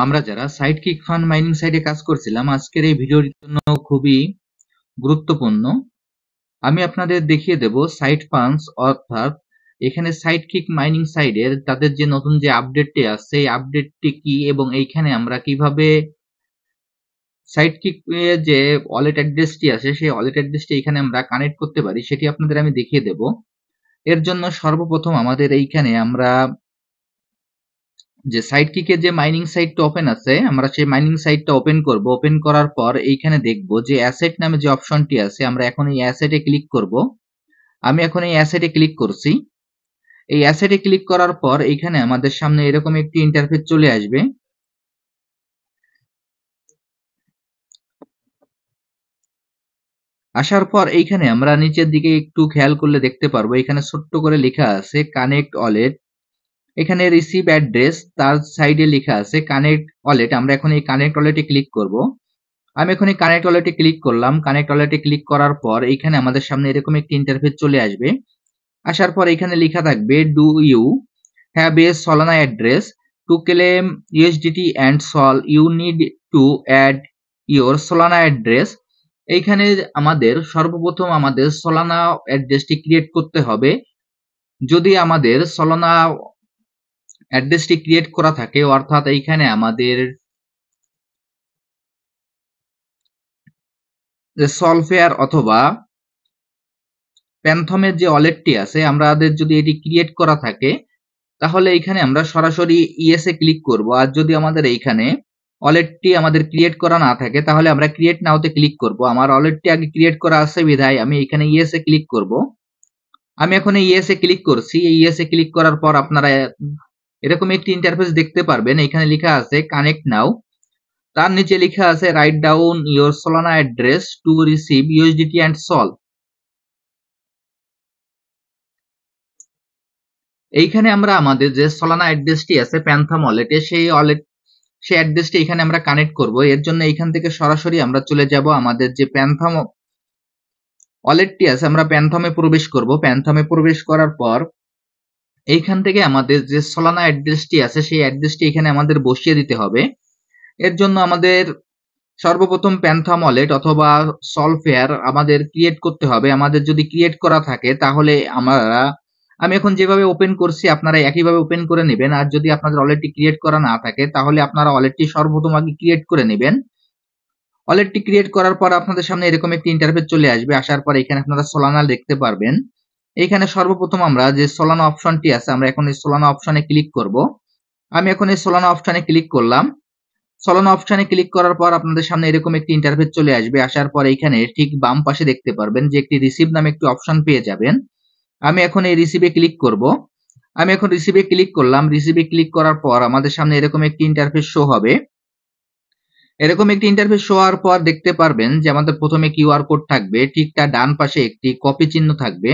আমরা যারা sidekick fund mining সাইটে কাজ করছিলাম, আজকের এই ভিডিওর জন্য খুবই গুরুত্বপূর্ণ। আমি আপনাদের দেখিয়ে দেব সাইট ফান্ডস, অর্থাৎ এখানে সাইডকিক মাইনিং সাইটের তাদের যে নতুন যে আপডেটটি আছে এই আপডেটটি কি এবং এইখানে আমরা কিভাবে সাইডকিক যে ওয়ালেট অ্যাড্রেসটি আছে সেই ওয়ালেট অ্যাড্রেসটি এখানে আমরা কানেক্ট করতে পারি সেটি আপনাদের আমি দেখিয়ে দেব। এর জন্য সর্বপ্রথম আমাদের এইখানে আমরা যে সাইডকিকের যে মাইনিং সাইটটা ওপেন আছে, আমরা সেই মাইনিং সাইটটা ওপেন করব। ওপেন করার পর এইখানে দেখব যে অ্যাসেট নামে যে অপশনটি আছে, আমরা এখন এই অ্যাসেটে ক্লিক করব। আমি এখন এই অ্যাসেটে ক্লিক করছি। এই অ্যাসেটে ক্লিক করার পর এইখানে আমাদের সামনে এরকম একটি ইন্টারফেস চলে আসবে। আসার পর এইখানে আমরা নিচের দিকে একটু খেয়াল করলে দেখতে পারবো এখানে ছোট্ট করে লেখা আছে কানেক্ট ওয়ালেট। এখানে রিসিভ অ্যাড্রেস, তার সাইডে লেখা আছে কানেক্ট ওয়ালেট। আমরা এখন এই কানেক্ট ওয়ালেটে ক্লিক করব। আমি এখন এই কানেক্ট ওয়ালেটে ক্লিক করলাম। কানেক্ট ওয়ালেটে ক্লিক করার পর এইখানে আমাদের সামনে এরকম একটি ইন্টারফেস চলে আসবে। আসার পর এখানে লেখা থাকবে do you have a Solana address to claim USDT and SOL you need to add your Solana address. এইখানে আমাদের সর্বপ্রথম আমাদের সলানা অ্যাড্রেসটি ক্রিয়েট করতে হবে। যদি আমাদের সলানা অ্যাড্রেসটি ক্রিয়েট করা থাকে, অর্থাৎ এইখানে আমাদের যে সলফেয়ার অথবা প্যান্থমের যে ওয়ালেটটি আছে আমাদের যদি এটি ক্রিয়েট করা থাকে তাহলে এইখানে আমরা সরাসরি ইএস এ ক্লিক করব। আর যদি আমাদের এইখানে ওয়ালেটটি আমাদের ক্রিয়েট করা না থাকে তাহলে আমরা ক্রিয়েট নাওতে ক্লিক করব। আমার ওয়ালেটটি আগে ক্রিয়েট করা আছে বিধায় আমি এখানে ইএস এ ক্লিক করব। আমি এখন ইএস এ ক্লিক করছি। এই ইএস এ ক্লিক করার পর আপনারা এরকম একটি ইন্টারফেস দেখতে পারবেন। এখানে লেখা আছে কানেক্ট নাও, তার নিচে লেখা আছে right down your Solana address to receive USDT and SOL. এইখানে আমরা আমাদের যে সলানা অ্যাড্রেসটি আছে প্যান্থাম ওয়ালেটে সেই অ্যাড্রেসটি এখানে আমরা কানেক্ট করব। এর জন্য এইখান থেকে সরাসরি আমরা চলে যাব আমাদের যে প্যান্থাম ওয়ালেটটি আছে, আমরা প্যান্থামে প্রবেশ করব। প্যান্থামে প্রবেশ করার পর এইখান থেকে আমাদের যে সলানা অ্যাড্রেসটি আছে সেই অ্যাড্রেসটি এখানে আমাদের বসিয়ে দিতে হবে। এর জন্য আমাদের সর্বপ্রথম প্যান্থাম ওয়ালেট অথবা সলফেয়ার আমাদের ক্রিয়েট করতে হবে। আমাদের যদি ক্রিয়েট করা থাকে তাহলে আমি এখন যেভাবে ওপেন করছি আপনারা একইভাবে ওপেন করে নেবেন। আর যদি আপনাদের ওয়ালেটটি ক্রিয়েট করা না থাকে তাহলে আপনারা ওয়ালেটটি সর্বপ্রথম আগে ক্রিয়েট করে নেবেন। ওয়ালেটটি ক্রিয়েট করার পর আপনাদের সামনে এরকম একটি ইন্টারফেস চলে আসবে। আসার পর এখানে আপনারা সলানা দেখতে পারবেন। এখানে সর্বপ্রথম আমরা যে সলানা অপশনটি আছে আমরা এখন এই সলানা অপশনে ক্লিক করব। আমি এখন এই সলানা অপশনে ক্লিক করলাম। সলানা অপশনে ক্লিক করার পর আপনাদের সামনে এরকম একটি ইন্টারফেস চলে আসবে। আসার পর এইখানে ঠিক বাম পাশে দেখতে পারবেন যে একটি রিসিভ নামে একটি অপশন পেয়ে যাবেন। আমি এখন এই রিসিভে ক্লিক করব। আমি এখন রিসিভে ক্লিক করলাম। রিসিভে ক্লিক করার পর আমাদের সামনে এরকম একটি ইন্টারফেস শো হবে। এরকম একটি ইন্টারফেস শো হওয়ার পর দেখতে পারবেন যে আমাদের প্রথমে কিউআর কোড থাকবে, ঠিক তার ডান পাশে একটি কপি চিহ্ন থাকবে।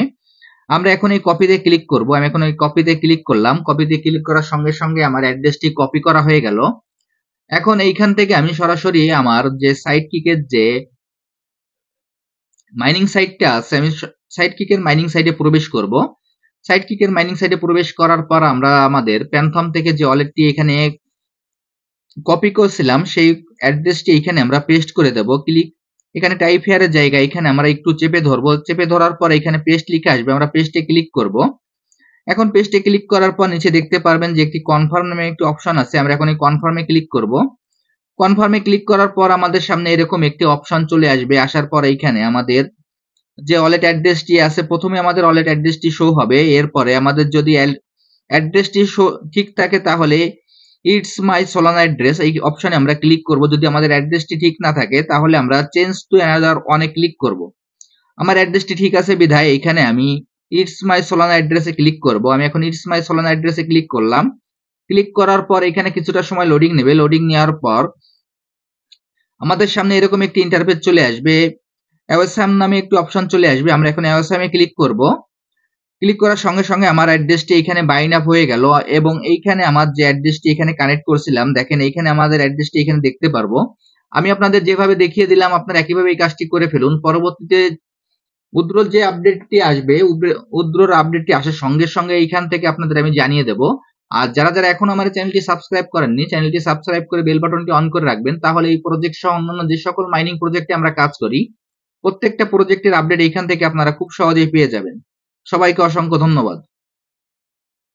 আমরা এখন এই কপিতে ক্লিক করব। আমি এখন এই কপিতে ক্লিক করলাম। কপিতে ক্লিক করার সঙ্গে সঙ্গে আমার অ্যাড্রেসটি কপি করা হয়ে গেল। এখন এইখান থেকে আমি সরাসরি আমার যে সাইডকিকের যে মাইনিং সাইটটা আছে আমি সাইডকিকের মাইনিং সাইটে প্রবেশ করব। সাইডকিকের মাইনিং সাইটে প্রবেশ করার পর আমরা আমাদের প্যান্থম থেকে যে ওয়ালেটটি এখানে কপি করছিলাম সেই অ্যাড্রেসটি এখানে আমরা পেস্ট করে দেব। ক্লিক এখানে টাইপ হেয়ারের জায়গা এখানে আমরা একটু চেপে ধরবো। চেপে ধরার পর এখানে পেস্ট লিখে আসবে, আমরা পেস্টে ক্লিক করব। এখন পেস্টে ক্লিক করার পর নিচে দেখতে পারবেন যে একটি কনফার্ম নামে একটি অপশন আছে, আমরা এখন এই কনফার্মে ক্লিক করব। কনফার্মে ক্লিক করার পর আমাদের সামনে এরকম একটি অপশন চলে আসবে। আসার পর এইখানে আমাদের যে ওয়ালেট অ্যাড্রেসটি আছে প্রথমে আমাদের ওয়ালেট অ্যাড্রেসটি শো হবে। এরপরে আমাদের যদি অ্যাড্রেসটি শো ঠিক থাকে তাহলে ইটস মাই সলানা অ্যাড্রেস এই অপশনে আমরা ক্লিক করব। যদি আমাদের অ্যাড্রেসটি ঠিক না থাকে তাহলে আমরা চেঞ্জ টু অ্যানাদার ওয়ানে ক্লিক করব। আমার অ্যাড্রেসটি ঠিক আছে বিধায় এখানে আমি ইটস মাই সলানা অ্যাড্রেসে ক্লিক করব। আমি এখন ইটস মাই সলানা অ্যাড্রেসে ক্লিক করলাম। ক্লিক করার পর এখানে কিছুটা সময় লোডিং নেবে। লোডিং নেওয়ার পর আমাদের সামনে এরকম একটি ইন্টারফেস চলে আসবে। অ্যাওয়েসাম নামে একটি অপশন চলে আসবে। আমরা এখন অ্যাওয়েসামে ক্লিক করব। ক্লিক করার সঙ্গে সঙ্গে আমার অ্যাড্রেসটি এখানে বাইন্ড আপ হয়ে গেল এবং এইখানে আমার যে অ্যাড্রেসটি এখানে কানেক্ট করছিলাম দেখেন এইখানে আমাদের অ্যাড্রেসটি এখানে দেখতে পারবো। আমি আপনাদের যেভাবে দেখিয়ে দিলাম আপনারা একইভাবে এই কাজটি করে ফেলুন। পরবর্তীতে উদ্রোর যে আপডেটটি আসবে, উদ্রোর আপডেটটি আসার সঙ্গে সঙ্গে এইখান থেকে আপনাদের আমি জানিয়ে দেব। আর যারা যারা এখন আমার চ্যানেলটি সাবস্ক্রাইব করেননি, চ্যানেলটি সাবস্ক্রাইব করে বেল বাটনটি অন করে রাখবেন, তাহলে এই প্রজেক্ট সহ অন্যান্য যে সকল মাইনিং প্রজেক্টে আমরা কাজ করি প্রত্যেকটা প্রজেক্টের আপডেট এইখান থেকে আপনারা খুব সহজেই পেয়ে যাবেন। সবাইকে অসংখ্য ধন্যবাদ।